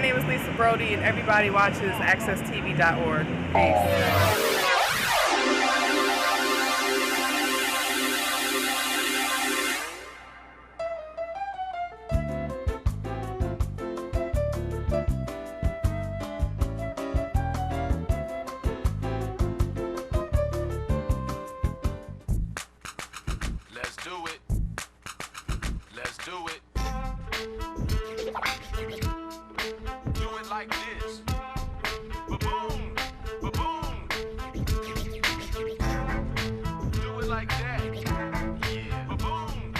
name is Lisa Brody, and everybody watches accesstv.org. Peace. Let's do it. Let's do it. Do it like this. Ba-boom. Ba-boom. Do it like that. Yeah. Ba-boom.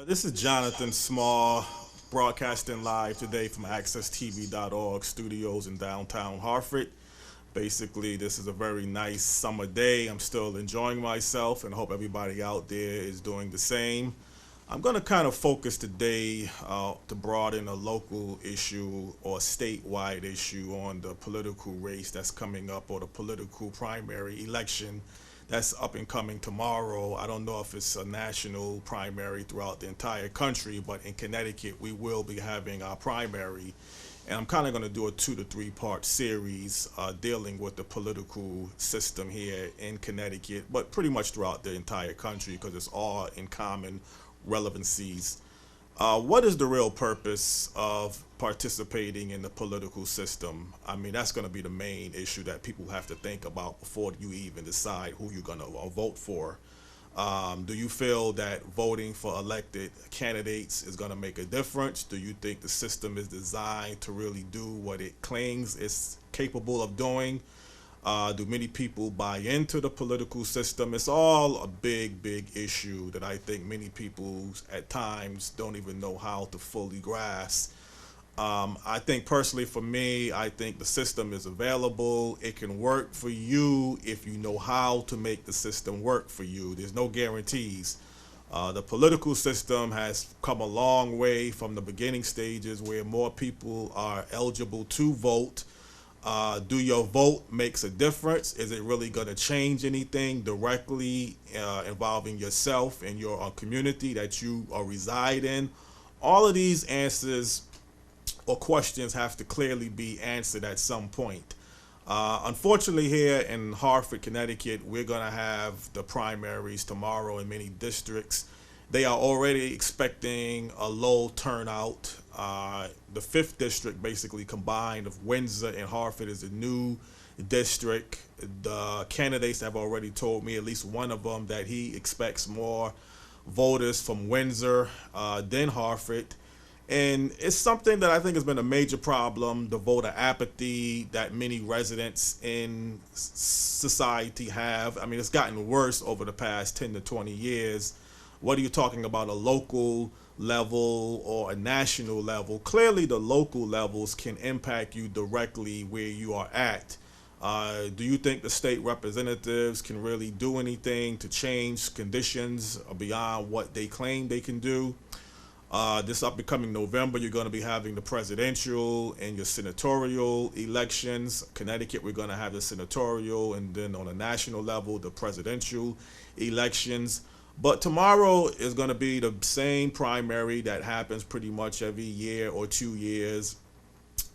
This is Jonathan Small, broadcasting live today from accesstv.org studios in downtown Hartford. Basically, this is a very nice summer day. I'm still enjoying myself and hope everybody out there is doing the same. I'm going to kind of focus today to broaden a local issue or statewide issue on the political race that's coming up, or the political primary election that's up and coming tomorrow. I don't know if it's a national primary throughout the entire country, but in Connecticut, we will be having our primary. And I'm kind of going to do a 2 to 3 part series dealing with the political system here in Connecticut, but pretty much throughout the entire country, because it's all in common relevancies. What is the real purpose of participating in the political system? I mean, that's going to be the main issue that people have to think about before you even decide who you're going to vote for. Do you feel that voting for elected candidates is going to make a difference? Do you think the system is designed to really do what it claims it's capable of doing? Do many people buy into the political system? It's all a big, big issue that I think many people at times don't even know how to fully grasp. I think personally for me, I think the system is available. It can work for you if you know how to make the system work for you. There's no guarantees. The political system has come a long way from the beginning stages where more people are eligible to vote. Do your vote makes a difference? Is it really going to change anything directly involving yourself and your community that you reside in? All of these answers or questions have to clearly be answered at some point. Unfortunately, here in Hartford, Connecticut, we're going to have the primaries tomorrow in many districts. They are already expecting a low turnout. The 5th district, basically combined of Windsor and Hartford, is a new district. The candidates have already told me, at least one of them, that he expects more voters from Windsor than Hartford. And it's something that I think has been a major problem, the voter apathy that many residents in society have. I mean, it's gotten worse over the past 10 to 20 years. Whether you're talking about a local level or a national level, clearly the local levels can impact you directly where you are at. Do you think the state representatives can really do anything to change conditions beyond what they claim they can do? This upcoming November, you're going to be having the presidential and your senatorial elections. Connecticut, we're going to have the senatorial, and then on a national level, the presidential elections. But tomorrow is going to be the same primary that happens pretty much every year or 2 years.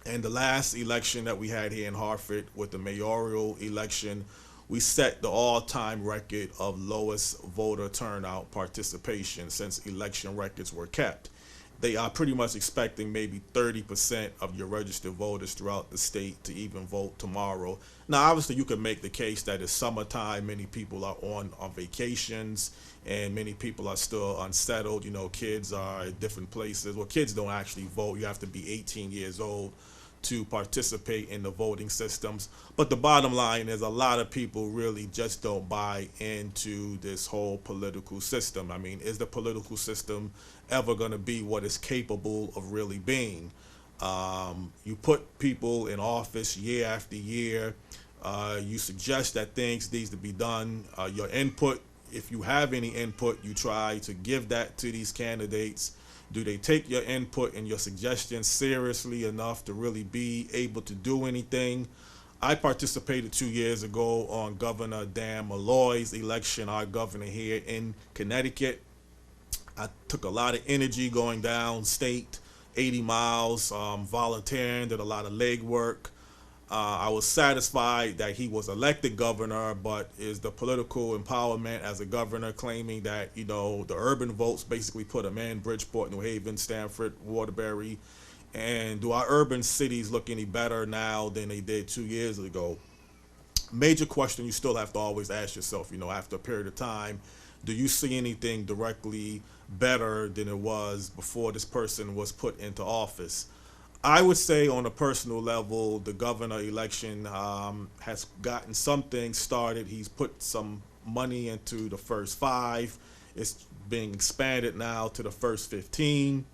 And the last election that we had here in Hartford with the mayoral election, we set the all-time record of lowest voter turnout participation since election records were kept. They are pretty much expecting maybe 30% of your registered voters throughout the state to even vote tomorrow. Now, obviously, you can make the case that it's summertime, many people are on vacations, and many people are still unsettled. You know, kids are at different places. Well, kids don't actually vote. You have to be 18 years old to participate in the voting systems. But the bottom line is a lot of people really just don't buy into this whole political system. I mean, is the political system ever going to be what it's capable of really being? You put people in office year after year. You suggest that things need to be done. Your input, if you have any input, you try to give that to these candidates. Do they take your input and your suggestions seriously enough to really be able to do anything? I participated 2 years ago on Governor Dan Malloy's election, our governor here in Connecticut. I took a lot of energy going down state, 80 miles, volunteering, did a lot of leg work. I was satisfied that he was elected governor, but is the political empowerment as a governor claiming that, the urban votes basically put him in Bridgeport, New Haven, Stamford, Waterbury. And do our urban cities look any better now than they did 2 years ago? Major question you still have to always ask yourself, after a period of time, do you see anything directly better than it was before this person was put into office? I would say on a personal level, the governor election has gotten some things started. He's put some money into the first 5. It's being expanded now to the first 15.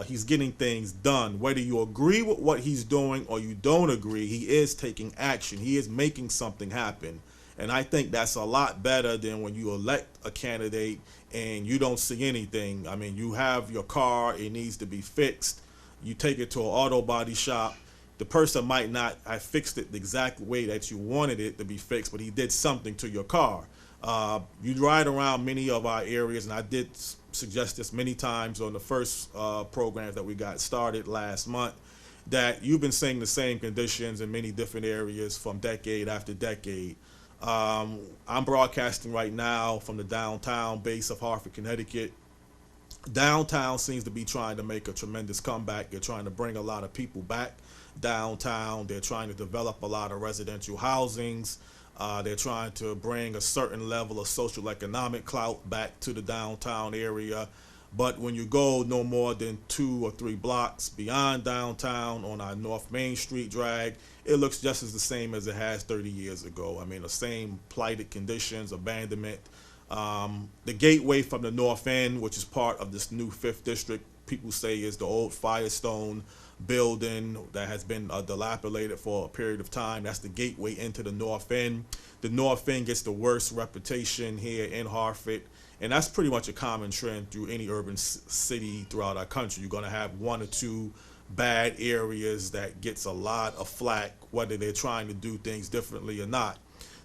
He's getting things done. Whether you agree with what he's doing or you don't agree, he is taking action. He is making something happen. And I think that's a lot better than when you elect a candidate and you don't see anything. I mean, you have your car, it needs to be fixed. You take it to an auto body shop. The person might not have fixed it the exact way that you wanted it to be fixed, but he did something to your car. You ride around many of our areas, and I did suggest this many times on the first programs that we got started last month, that you've been seeing the same conditions in many different areas from decade after decade. I'm broadcasting right now from the downtown base of Hartford, Connecticut. Downtown seems to be trying to make a tremendous comeback. They're trying to bring a lot of people back downtown. They're trying to develop a lot of residential housings. They're trying to bring a certain level of social economic clout back to the downtown area. But when you go no more than 2 or 3 blocks beyond downtown on our North Main Street drag, it looks just as the same as it has 30 years ago. I mean, the same plighted conditions, abandonment. The gateway from the north end, which is part of this new 5th district, people say is the old Firestone building that has been dilapidated for a period of time. That's the gateway into the north end. The north end gets the worst reputation here in Hartford, and that's pretty much a common trend through any urban city throughout our country. You're going to have 1 or 2 bad areas that gets a lot of flack, whether they're trying to do things differently or not.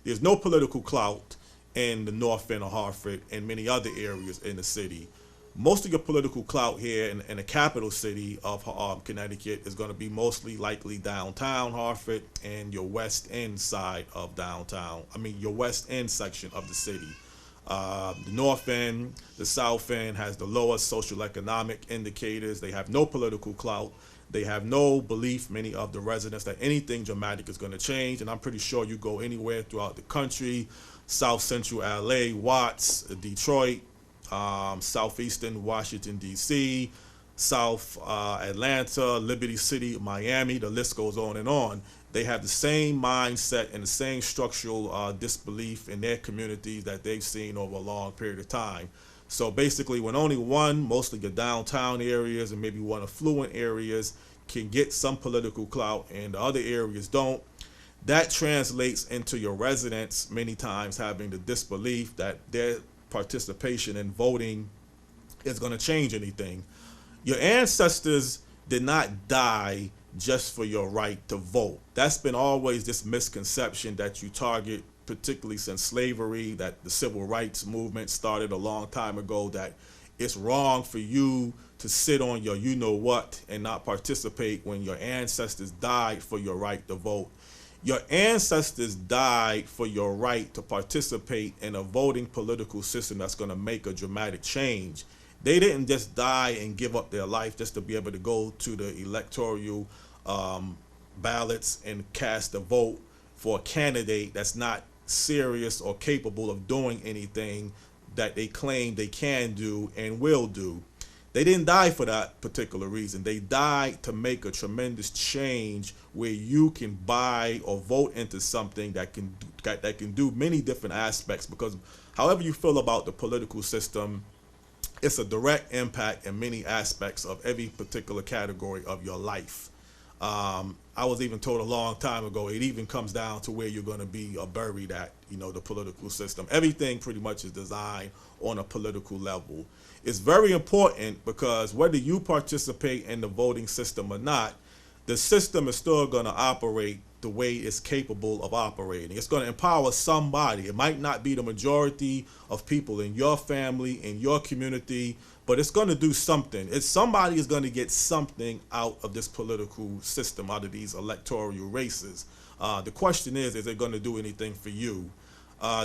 There's no political clout in the north end of Hartford and many other areas in the city. Most of your political clout here in the capital city of Connecticut is going to be mostly likely downtown Hartford and your west end side of downtown. I mean, your west end section of the city. The north end, the south end has the lowest social economic indicators. They have no political clout. They have no belief, many of the residents, that anything dramatic is going to change. And I'm pretty sure you go anywhere throughout the country, South Central LA, Watts, Detroit, southeastern Washington, D.C., South Atlanta, Liberty City, Miami, the list goes on and on. They have the same mindset and the same structural disbelief in their communities that they've seen over a long period of time. So basically, when only one, mostly the downtown areas and maybe 1 affluent areas, can get some political clout and the other areas don't, that translates into your residents many times having the disbelief that their participation in voting is going to change anything. Your ancestors did not die just for your right to vote. That's been always this misconception that you target, particularly since slavery, that the civil rights movement started a long time ago, that it's wrong for you to sit on your you-know-what and not participate when your ancestors died for your right to vote. Your ancestors died for your right to participate in a voting political system that's going to make a dramatic change. They didn't just die and give up their life just to be able to go to the electoral ballots and cast a vote for a candidate that's not serious or capable of doing anything that they claim they can do and will do. They didn't die for that particular reason. They died to make a tremendous change where you can buy or vote into something that can do many different aspects, because however you feel about the political system, it's a direct impact in many aspects of every particular category of your life. I was even told a long time ago, it even comes down to where you're going to be buried at, the political system. Everything pretty much is designed on a political level. It's very important because whether you participate in the voting system or not, the system is still going to operate the way it's capable of operating. It's going to empower somebody. It might not be the majority of people in your family, in your community, but it's going to do something. Somebody is going to get something out of this political system, out of these electoral races. The question is it going to do anything for you?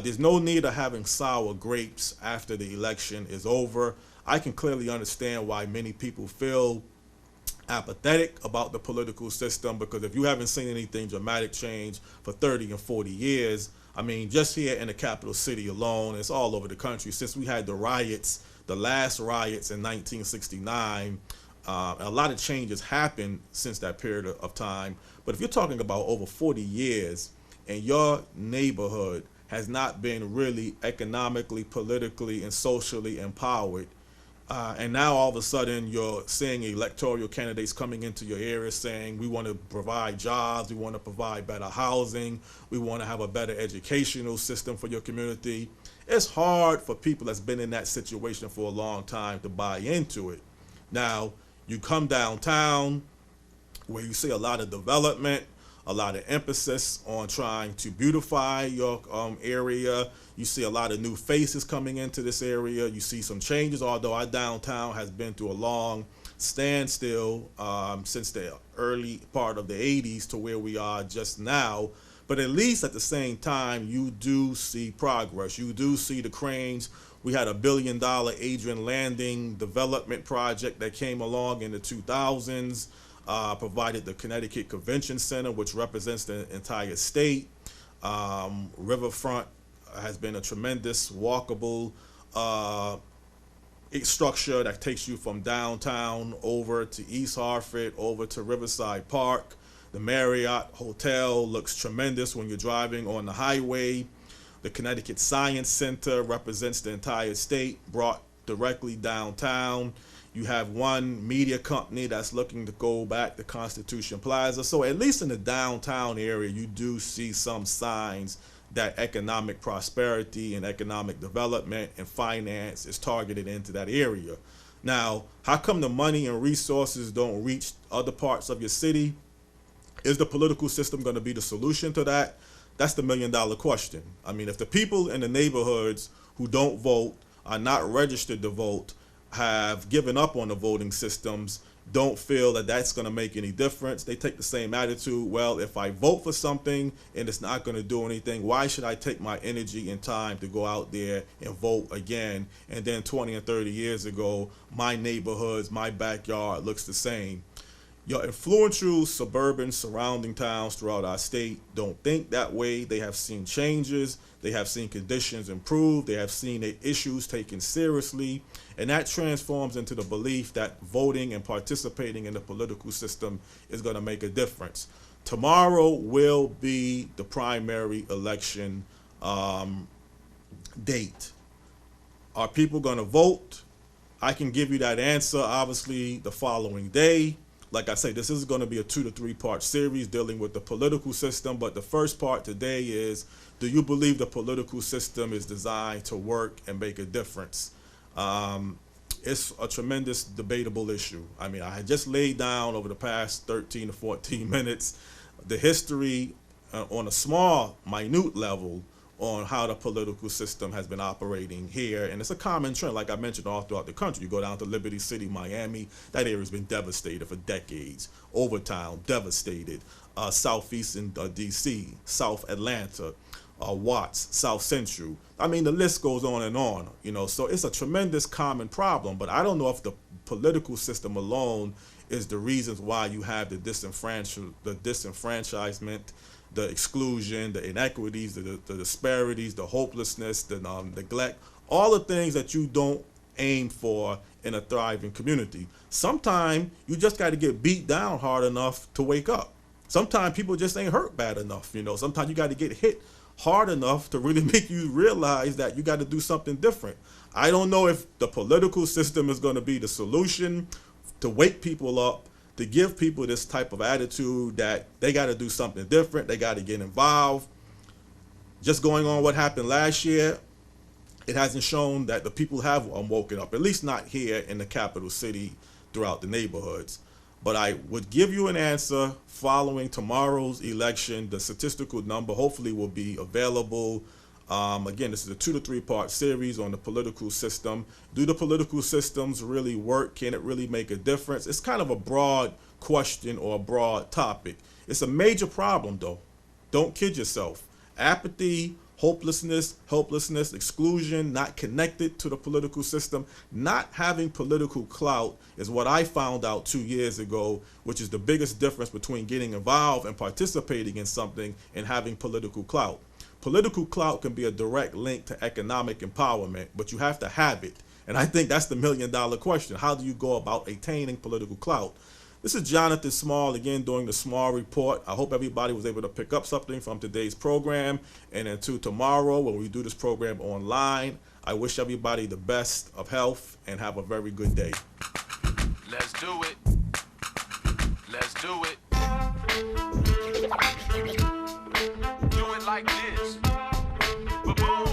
There's no need of having sour grapes after the election is over. I can clearly understand why many people feel apathetic about the political system, because if you haven't seen anything dramatic change for 30 and 40 years, I mean, just here in the capital city alone, it's all over the country. Since we had the riots, the last riots in 1969, a lot of changes happened since that period of time. But if you're talking about over 40 years and your neighborhood has not been really economically, politically, and socially empowered, and now all of a sudden you're seeing electoral candidates coming into your area saying, we want to provide jobs, we want to provide better housing, we want to have a better educational system for your community. It's hard for people that's been in that situation for a long time to buy into it. Now, you come downtown where you see a lot of development, a lot of emphasis on trying to beautify your area. You see a lot of new faces coming into this area. You see some changes, although our downtown has been through a long standstill since the early part of the 80s to where we are just now. But at least at the same time, you do see progress. You do see the cranes. We had $1 billion Adrian Landing development project that came along in the 2000s. Provided the Connecticut Convention Center, which represents the entire state. Riverfront has been a tremendous walkable structure that takes you from downtown over to East Hartford, over to Riverside Park. The Marriott Hotel looks tremendous when you're driving on the highway. The Connecticut Science Center represents the entire state, brought directly downtown. You have one media company that's looking to go back to Constitution Plaza. So at least in the downtown area, you do see some signs that economic prosperity and economic development and finance is targeted into that area. Now, how come the money and resources don't reach other parts of your city? Is the political system going to be the solution to that? That's the $1 million question. I mean, if the people in the neighborhoods who don't vote, are not registered to vote, have given up on the voting systems, don't feel that that's going to make any difference. They take the same attitude. Well, if I vote for something and it's not going to do anything, why should I take my energy and time to go out there and vote again? And then 20 and 30 years ago, my neighborhoods, my backyard looks the same. Your influential suburban surrounding towns throughout our state don't think that way. They have seen changes. They have seen conditions improve. They have seen their issues taken seriously. And that transforms into the belief that voting and participating in the political system is going to make a difference. Tomorrow will be the primary election date. Are people going to vote? I can give you that answer, obviously, the following day. Like I say, this is going to be a 2 to 3 part series dealing with the political system. But the first part today is, do you believe the political system is designed to work and make a difference? It's a tremendous debatable issue. I mean, I had just laid down over the past 13 to 14 minutes the history on a small, minute level on how the political system has been operating here. And it's a common trend, like I mentioned, all throughout the country. You go down to Liberty City, Miami, that area's been devastated for decades. Overtown, devastated. Southeastern DC, South Atlanta, Watts, South Central. I mean, the list goes on and on, you know, so it's a tremendous common problem. But I don't know if the political system alone is the reasons why you have the disenfranchisement, the exclusion, the inequities, the disparities, the hopelessness, the neglect, all the things that you don't aim for in a thriving community. Sometimes you just got to get beat down hard enough to wake up. Sometimes people just ain't hurt bad enough, you know. Sometimes you got to get hit hard enough to really make you realize that you got to do something different. I don't know if the political system is going to be the solution to wake people up, to give people this type of attitude that they got to do something different, they got to get involved. Just going on what happened last year, it hasn't shown that the people have woken up, at least not here in the capital city throughout the neighborhoods. But I would give you an answer following tomorrow's election. The statistical number hopefully will be available. Again, this is a 2 to 3 part series on the political system. Do the political systems really work? Can it really make a difference? It's kind of a broad question or a broad topic. It's a major problem, though. Don't kid yourself. Apathy, hopelessness, helplessness, exclusion, not connected to the political system, not having political clout is what I found out 2 years ago, which is the biggest difference between getting involved and participating in something and having political clout. Political clout can be a direct link to economic empowerment, but you have to have it. And I think that's the $1,000,000 question. How do you go about attaining political clout? This is Jonathan Small, again, doing the Small Report. I hope everybody was able to pick up something from today's program. And until tomorrow, when we do this program online, I wish everybody the best of health and have a very good day. Let's do it. Let's do it. Do it like this. Ba-boom.